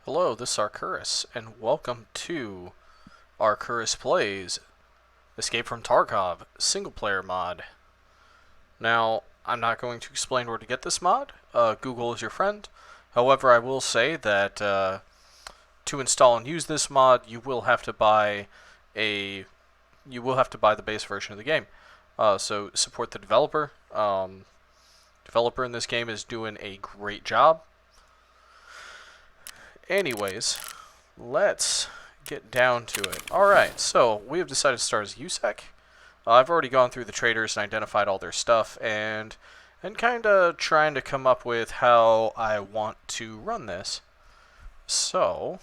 Hello, this is Arcurus, and welcome to Arcurus Plays Escape from Tarkov single-player mod. Now, I'm not going to explain where to get this mod. Google is your friend. However, I will say that to install and use this mod, you will have to buy the base version of the game. So support the developer. Developer in this game is doing a great job. Anyways, let's get down to it. Alright, so we have decided to start as USEC. I've already gone through the traders and identified all their stuff and kind of trying to come up with how I want to run this. So,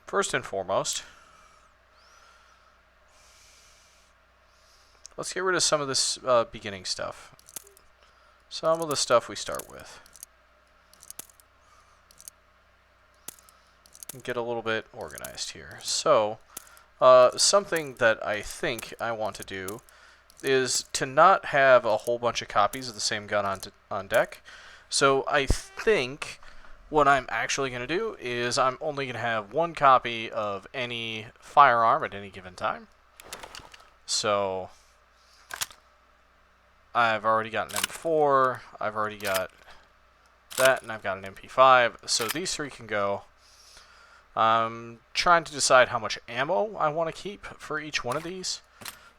first and foremost, let's get rid of some of this beginning stuff. Some of the stuff we start with. Get a little bit organized here. So, something that I think I want to do is to not have a whole bunch of copies of the same gun on deck. So I think what I'm actually going to do is I'm only going to have one copy of any firearm at any given time. So I've already got an M4, I've already got that, and I've got an MP5. So these three can go. I'm trying to decide how much ammo I want to keep for each one of these,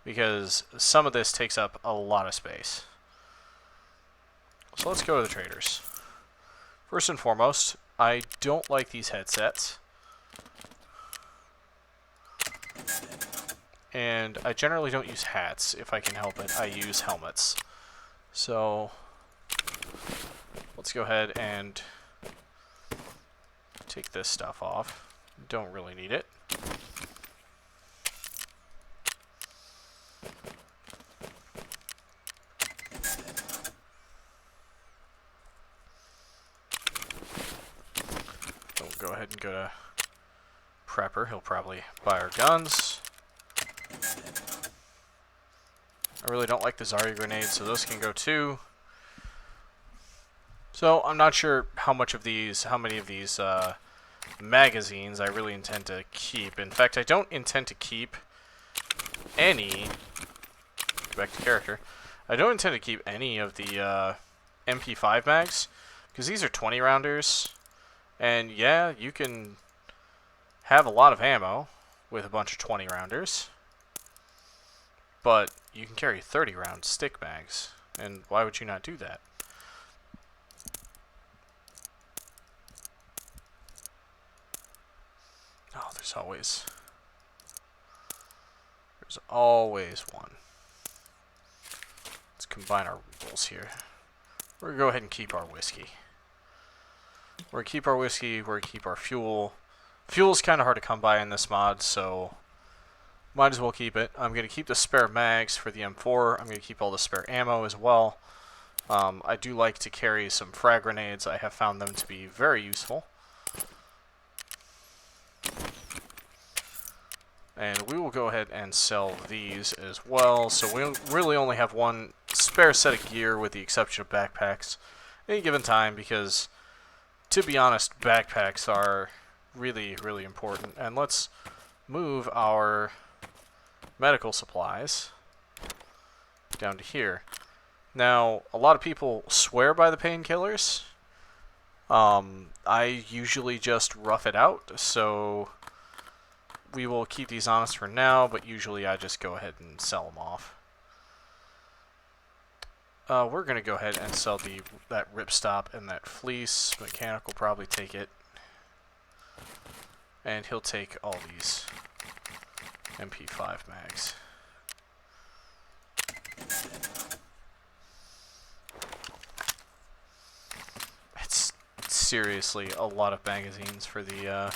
because some of this takes up a lot of space. So let's go to the traders. First and foremost, I don't like these headsets. And I generally don't use hats if I can help it. I use helmets. So let's go ahead and take this stuff off. Don't really need it. We'll go ahead and go to Prepper. He'll probably buy our guns. I really don't like the Zarya grenades, so those can go too. So I'm not sure how many of these magazines I really intend to keep. In fact, I don't intend to keep any. Back to character. I don't intend to keep any of the MP5 mags, because these are 20 rounders, and yeah, you can have a lot of ammo with a bunch of 20 rounders, but you can carry 30 round stick mags, and why would you not do that? Oh, there's always one. Let's combine our rolls here. We're going to go ahead and keep our whiskey. We're going to keep our whiskey, we're going to keep our fuel. Fuel is kind of hard to come by in this mod, so might as well keep it. I'm going to keep the spare mags for the M4. I'm going to keep all the spare ammo as well. I do like to carry some frag grenades. I have found them to be very useful. And we will go ahead and sell these as well. So we really only have one spare set of gear with the exception of backpacks at any given time, because, to be honest, backpacks are really, really important. And let's move our medical supplies down to here. Now, a lot of people swear by the painkillers. I usually just rough it out, so we will keep these honest for now, but usually I just go ahead and sell them off. We're going to go ahead and sell that ripstop and that fleece. Mechanic will probably take it. And he'll take all these MP5 mags. It's seriously a lot of magazines for the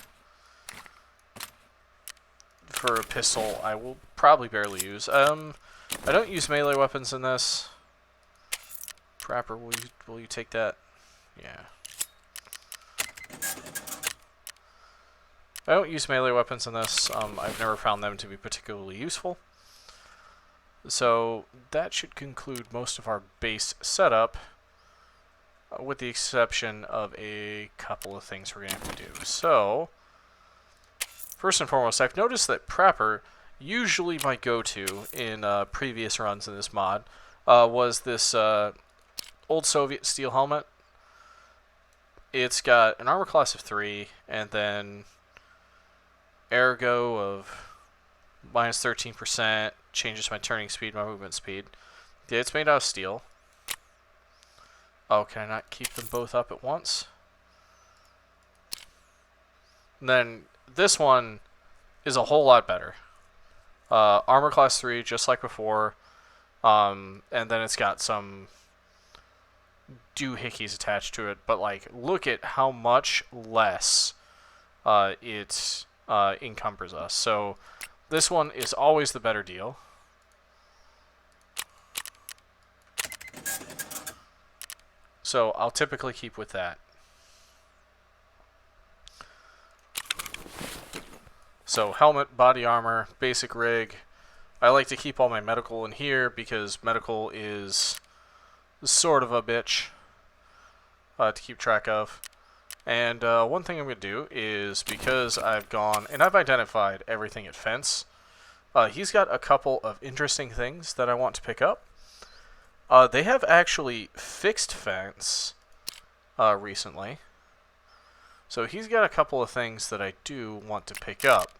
for a pistol. I will probably barely use. I don't use melee weapons in this. Prapper, will you take that? Yeah. I don't use melee weapons in this. I've never found them to be particularly useful. So that should conclude most of our base setup. with the exception of a couple of things we're going to have to do. So, first and foremost, I've noticed that Prepper, usually my go-to in previous runs in this mod, was this old Soviet steel helmet. It's got an armor class of 3, and then ergo of minus 13%, changes my turning speed, my movement speed. Yeah, it's made out of steel. Oh, can I not keep them both up at once? And then this one is a whole lot better. Armor class 3, just like before. And then it's got some doohickeys attached to it. But, like, look at how much less it encumbers us. So, this one is always the better deal. So, I'll typically keep with that. So, helmet, body armor, basic rig. I like to keep all my medical in here because medical is sort of a bitch to keep track of. And one thing I'm going to do is, because I've gone and I've identified everything at fence, he's got a couple of interesting things that I want to pick up. They have actually fixed fence recently. So he's got a couple of things that I do want to pick up.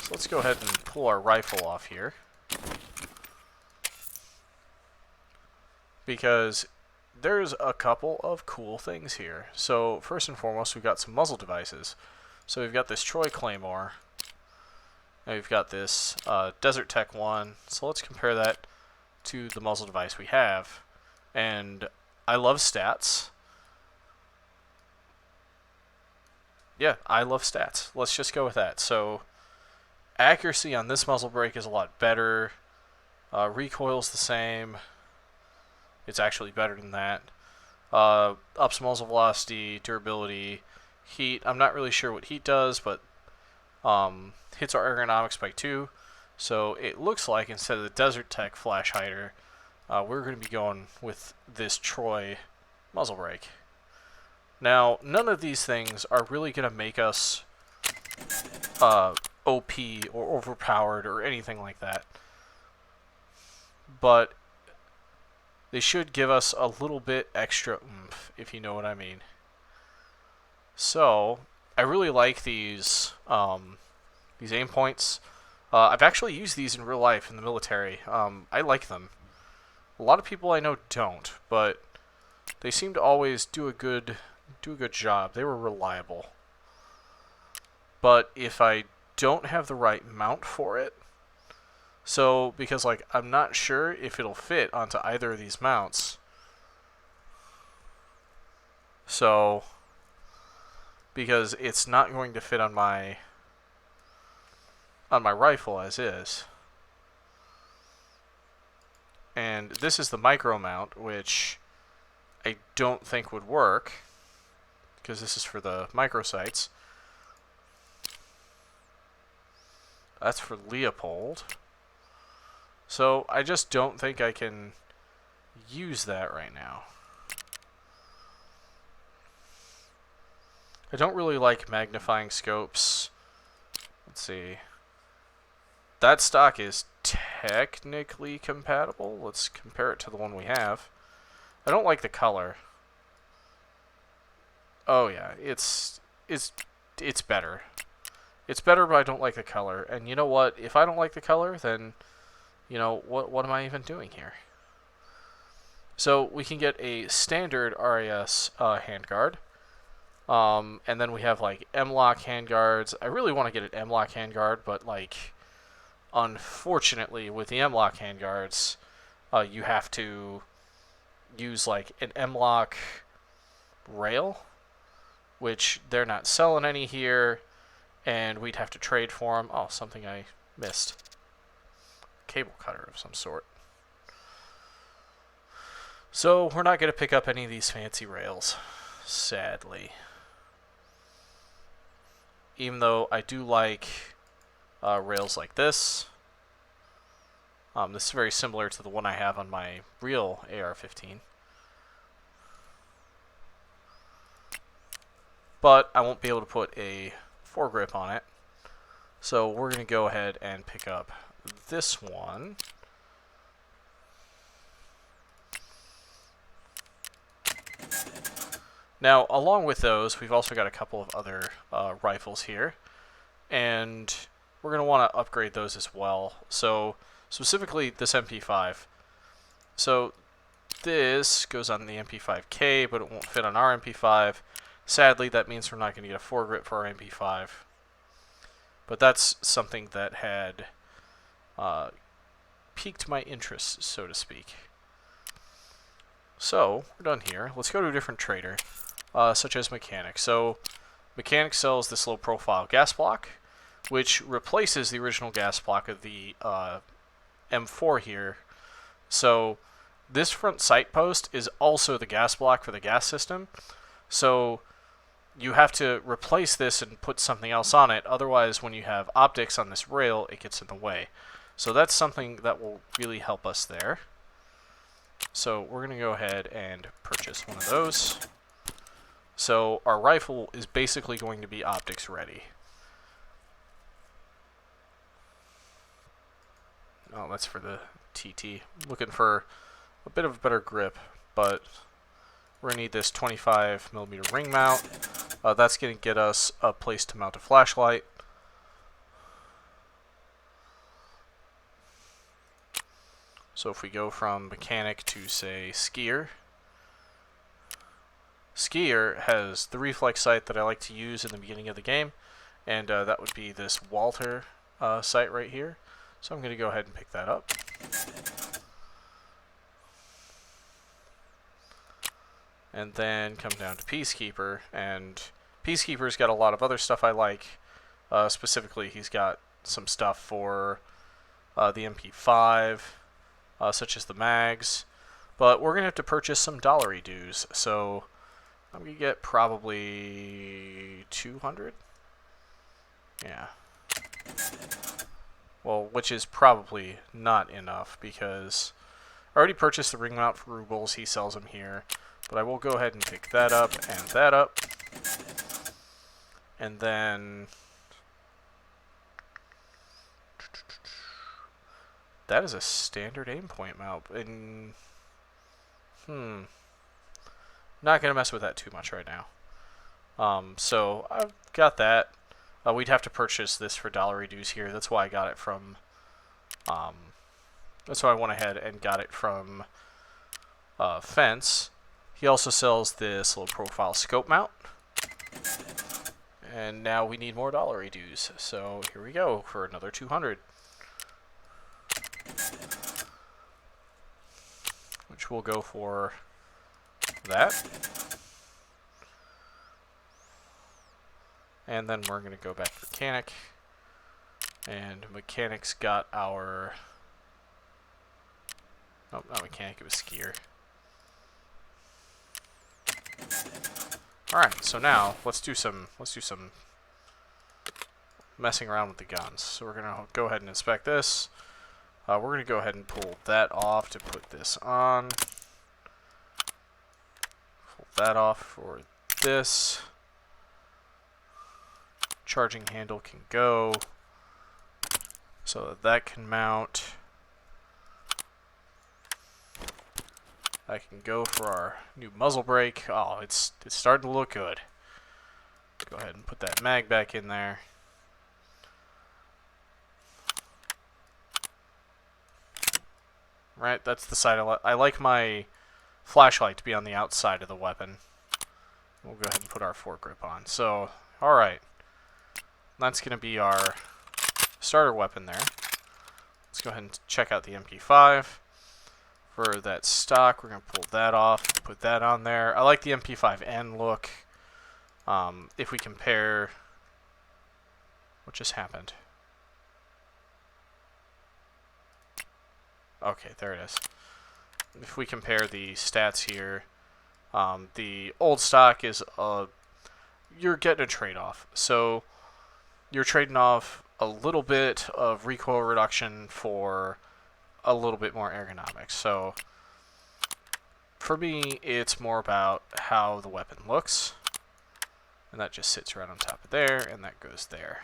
So let's go ahead and pull our rifle off here. Because there's a couple of cool things here. So first and foremost, we've got some muzzle devices. So we've got this Troy Claymore. And we've got this Desert Tech 1. So let's compare that to the muzzle device we have. And I love stats. Yeah, I love stats. Let's just go with that. So, accuracy on this muzzle brake is a lot better. Recoil's the same. It's actually better than that. Ups muzzle velocity, durability, heat. I'm not really sure what heat does, but hits our ergonomics by 2. So, it looks like instead of the Desert Tech flash hider, we're going to be going with this Troy muzzle brake. Now, none of these things are really going to make us OP or overpowered or anything like that. But they should give us a little bit extra oomph, if you know what I mean. So, I really like these aim points. I've actually used these in real life in the military. I like them. A lot of people I know don't, but they seem to always do a good job. They were reliable. But if I don't have the right mount for it, so because like I'm not sure if it'll fit onto either of these mounts. So because it's not going to fit on my rifle as is. And this is the micro mount, which I don't think would work, because this is for the micro sights. That's for Leopold. So I just don't think I can use that right now. I don't really like magnifying scopes. Let's see. That stock is technically compatible. Let's compare it to the one we have. I don't like the color. Oh yeah, it's better. It's better, but I don't like the color. And you know what? If I don't like the color, then you know what am I even doing here? So we can get a standard RAS handguard. And then we have like M-lock handguards. I really want to get an M-lock handguard, but like unfortunately with the M-lock handguards, you have to use like an M-lock rail, which they're not selling any here, and we'd have to trade for them. Oh, something I missed. Cable cutter of some sort. So we're not going to pick up any of these fancy rails, sadly. Even though I do like rails like this. This is very similar to the one I have on my real AR-15. but I won't be able to put a foregrip on it. So we're going to go ahead and pick up this one. Now, along with those, we've also got a couple of other rifles here, and we're going to want to upgrade those as well. So, specifically this MP5. So, this goes on the MP5K, but it won't fit on our MP5. Sadly, that means we're not going to get a foregrip for our MP5. But that's something that had piqued my interest, so to speak. So, we're done here. Let's go to a different trader, such as Mechanic. So, Mechanic sells this low-profile gas block, which replaces the original gas block of the M4 here. So, this front sight post is also the gas block for the gas system. So, you have to replace this and put something else on it. Otherwise, when you have optics on this rail, it gets in the way. So, that's something that will really help us there. So we're going to go ahead and purchase one of those. So our rifle is basically going to be optics ready. Oh, that's for the TT. Looking for a bit of a better grip, but we're going to need this 25mm ring mount. That's going to get us a place to mount a flashlight. So if we go from Mechanic to, say, Skier. Skier has the reflex sight that I like to use in the beginning of the game, and that would be this Walter sight right here. So I'm going to go ahead and pick that up. And then come down to Peacekeeper, and Peacekeeper's got a lot of other stuff I like. Specifically, he's got some stuff for the MP5, such as the mags, but we're going to have to purchase some dollary dues, so I'm going to get probably 200? Yeah. Well, which is probably not enough, because I already purchased the ring mount for rubles, he sells them here, but I will go ahead and pick that up and that up, and then that is a standard aim point mount, and not going to mess with that too much right now. So I've got that. We'd have to purchase this for dollary dues here. That's why I got it from, that's why I went ahead and got it from Fence. He also sells this low profile scope mount. And now we need more dollary dues. So here we go for another 200. Which will go for that. And then we're going to go back to Mechanic. And Mechanic's got our... Oh, not Mechanic, it was Skier. Alright, so now let's do some messing around with the guns. So we're going to go ahead and inspect this. We're going to go ahead and pull that off to put this on. Pull that off for this. Charging handle can go. So that can mount. I can go for our new muzzle brake. Oh, it's starting to look good. Go ahead and put that mag back in there. Right, that's the side I like my flashlight to be on the outside of the weapon. We'll go ahead and put our foregrip on. So, alright. That's going to be our starter weapon there. Let's go ahead and check out the MP5. For that stock, we're going to pull that off, put that on there. I like the MP5N look. If we compare... What just happened? Okay, there it is. If we compare the stats here, the old stock is you're getting a trade-off. So you're trading off a little bit of recoil reduction for a little bit more ergonomics. So for me, it's more about how the weapon looks. And that just sits right on top of there, and that goes there.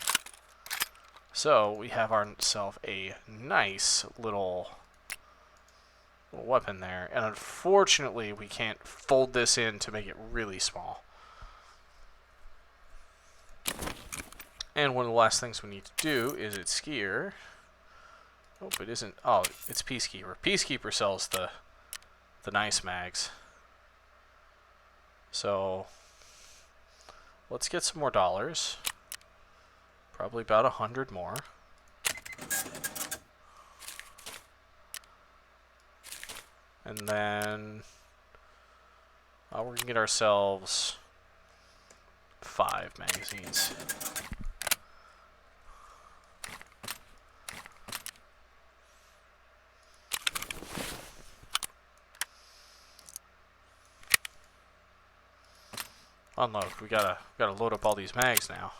So we have ourselves a nice little weapon there. And unfortunately, we can't fold this in to make it really small. And one of the last things we need to do is its skier. Oh, it isn't. Oh, it's Peacekeeper. Peacekeeper sells the nice mags. So let's get some more dollars. Probably about 100 more. And then we're going to get ourselves 5 magazines. Unload. We gotta load up all these mags now.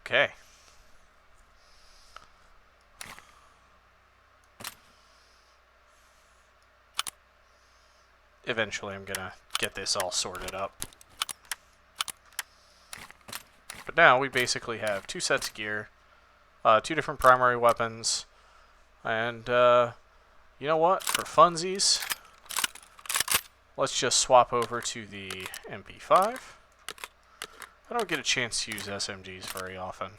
Okay. Eventually I'm gonna get this all sorted up. But now we basically have 2 sets of gear, 2 different primary weapons, and you know what? For funsies, let's just swap over to the MP5. I don't get a chance to use SMGs very often.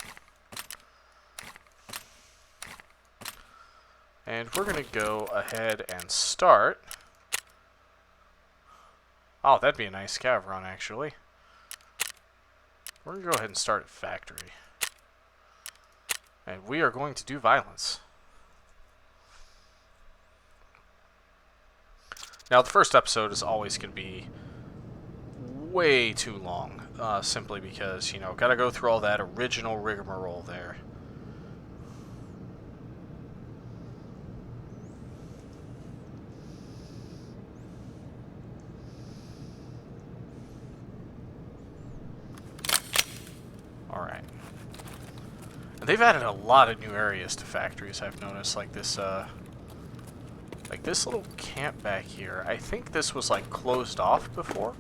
And we're going to go ahead and start. Oh, that'd be a nice scav run, actually. We're going to go ahead and start at factory. And we are going to do violence. Now, the first episode is always going to be way too long. Simply because, you know, gotta go through all that original rigmarole there. Alright. They've added a lot of new areas to factories, I've noticed, like this little camp back here. I think this was, like, closed off before.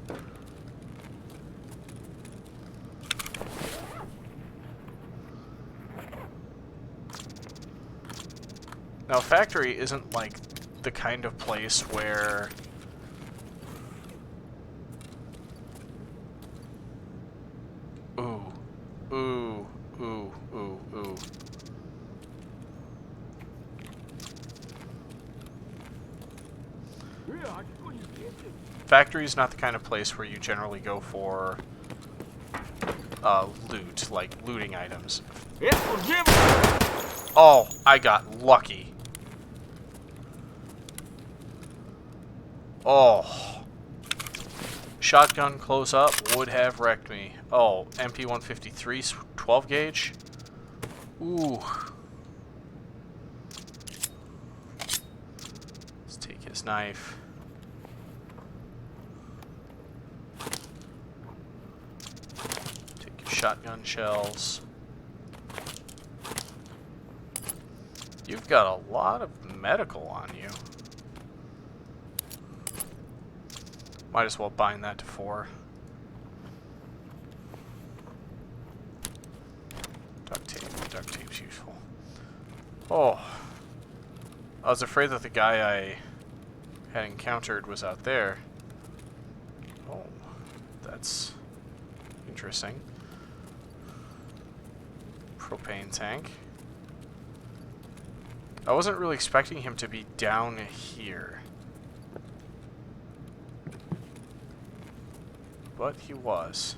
Now, factory isn't, like, the kind of place where... Ooh. Ooh. Ooh. Ooh. Ooh. Factory is not the kind of place where you generally go for loot, like looting items. Oh, I got lucky. Oh. Shotgun close up would have wrecked me. Oh, MP153 12 gauge. Ooh. Let's take his knife. Take your shotgun shells. You've got a lot of medical on you. Might as well bind that to 4. Duct tape. Duct tape's useful. Oh. I was afraid that the guy I had encountered was out there. Oh. That's interesting. Propane tank. I wasn't really expecting him to be down here. But he was.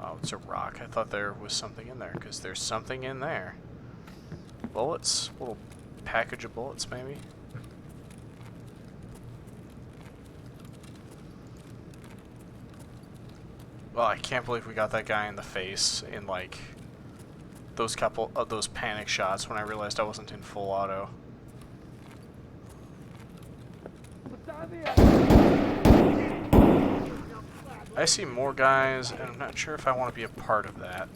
Oh, it's a rock. I thought there was something in there, because there's something in there. Bullets? A little package of bullets, maybe? Well, I can't believe we got that guy in the face in, like, those couple of those panic shots when I realized I wasn't in full auto. I see more guys, and I'm not sure if I want to be a part of that.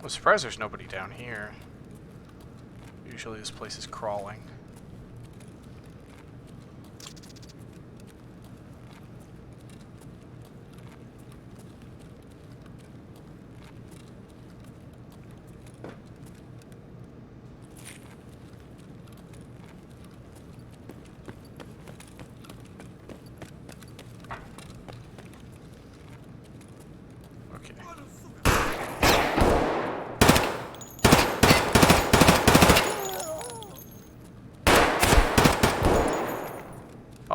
I'm surprised there's nobody down here. Usually this place is crawling. Okay.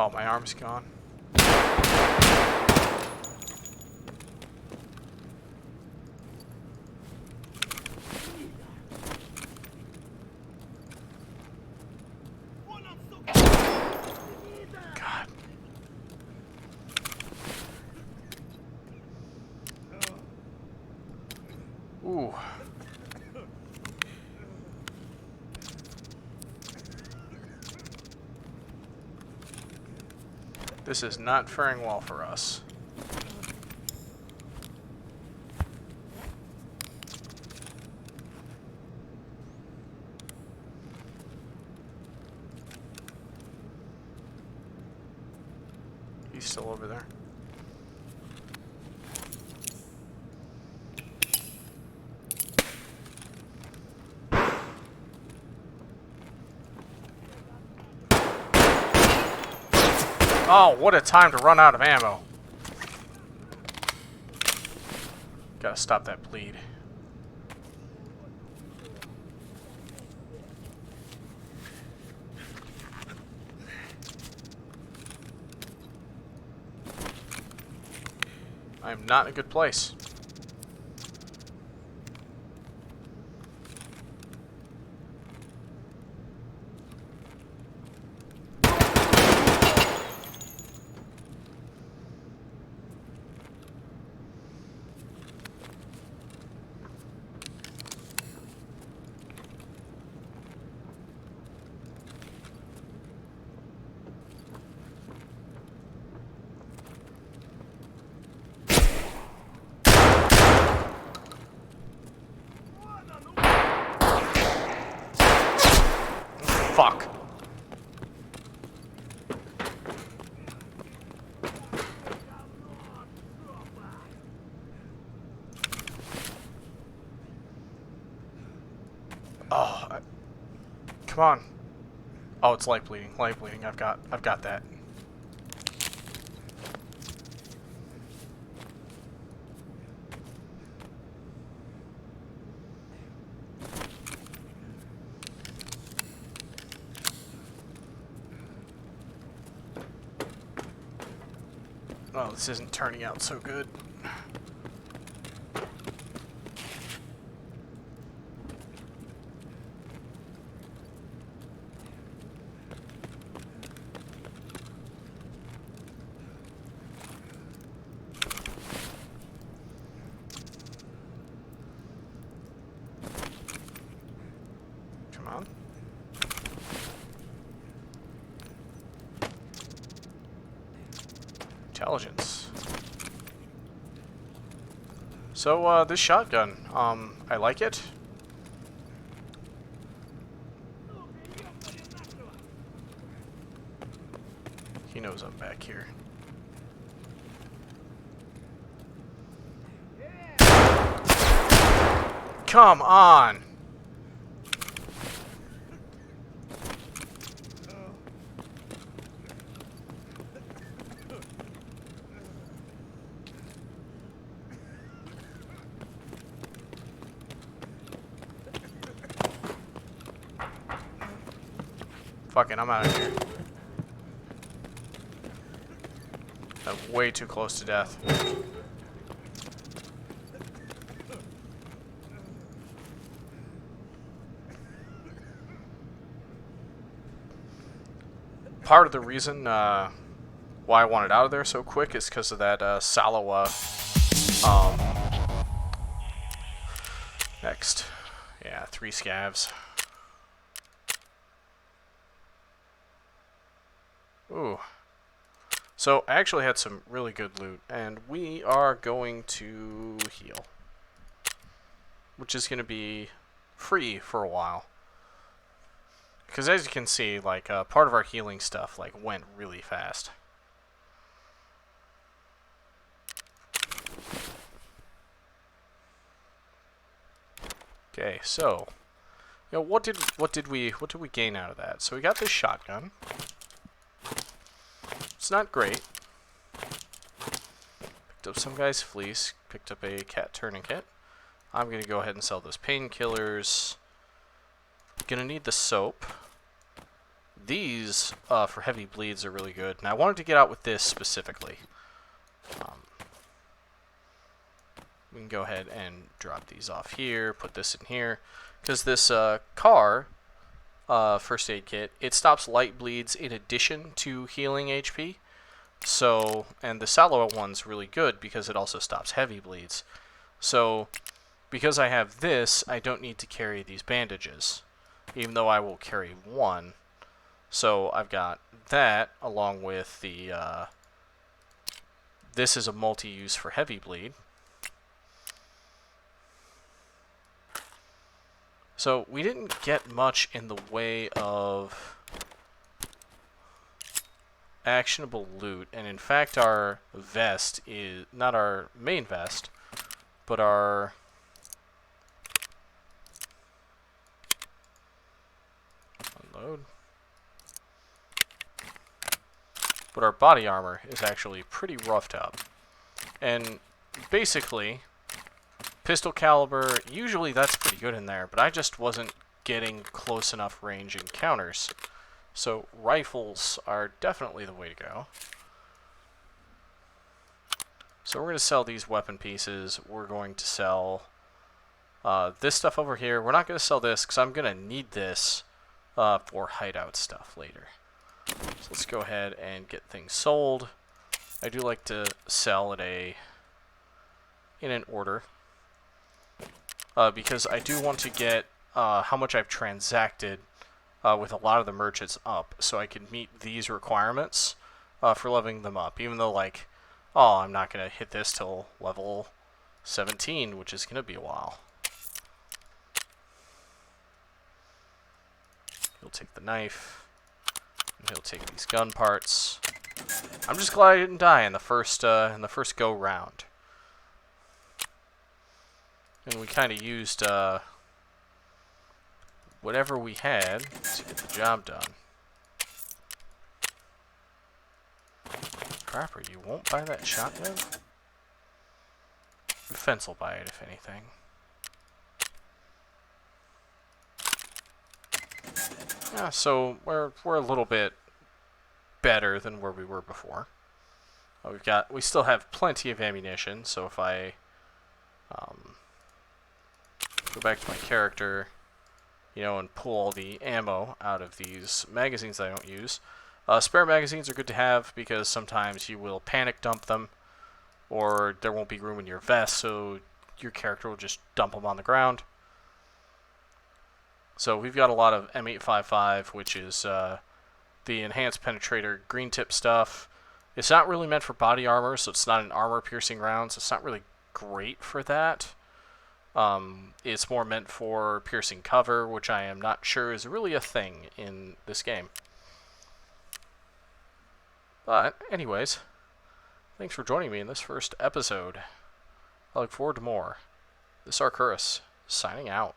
Oh, my arm's gone. God. Ooh. This is not faring well for us. He's still over there. Oh, what a time to run out of ammo. Gotta stop that bleed. I am not in a good place. Fuck. Oh, come on. Oh, it's light bleeding. Light bleeding. I've got that. Oh, this isn't turning out so good. Come on. Intelligence. So, this shotgun, I like it. He knows I'm back here. Come on! Fuck it, I'm out of here. I'm way too close to death. Part of the reason why I wanted out of there so quick is because of that Salawa. Next. Yeah, 3 scavs. Ooh. So I actually had some really good loot, and we are going to heal, which is going to be free for a while. Because as you can see, like, part of our healing stuff, like, went really fast. Okay, so, you know, what did we gain out of that? So we got this shotgun. It's not great. Picked up some guy's fleece. Picked up a cat tourniquet. I'm gonna go ahead and sell those painkillers. Gonna need the soap. These for heavy bleeds are really good, and I wanted to get out with this specifically. We can go ahead and drop these off here. Put this in here, because this car first aid kit, it stops light bleeds in addition to healing HP. So, and the Sallow one's really good because it also stops heavy bleeds. So, because I have this, I don't need to carry these bandages, even though I will carry one. So I've got that along with the, this is a multi-use for heavy bleed. So we didn't get much in the way of actionable loot, and in fact our vest is not our main vest, but our unload. But our body armor is actually pretty roughed up. And basically, pistol caliber, usually that's pretty good in there, but I just wasn't getting close enough range encounters. So rifles are definitely the way to go. So we're going to sell these weapon pieces. We're going to sell this stuff over here. We're not going to sell this because I'm going to need this for hideout stuff later. So let's go ahead and get things sold. I do like to sell at in an order because I do want to get how much I've transacted with a lot of the merchants up, so I can meet these requirements for leveling them up. Even though, like, oh, I'm not going to hit this till level 17, which is going to be a while. He'll take the knife. And he'll take these gun parts. I'm just glad I didn't die in the first go round. And we kind of used whatever we had to get the job done. Crapper, you won't buy that shotgun? The fence will buy it, if anything. Yeah, so we're a little bit better than where we were before. We still have plenty of ammunition, so if I go back to my character, you know, and pull all the ammo out of these magazines I don't use. Spare magazines are good to have because sometimes you will panic dump them, or there won't be room in your vest, so your character will just dump them on the ground. So we've got a lot of M855, which is the enhanced penetrator green tip stuff. It's not really meant for body armor, so it's not an armor-piercing round, so it's not really great for that. It's more meant for piercing cover, which I am not sure is really a thing in this game. But, anyways, thanks for joining me in this first episode. I look forward to more. This is Arcturus, signing out.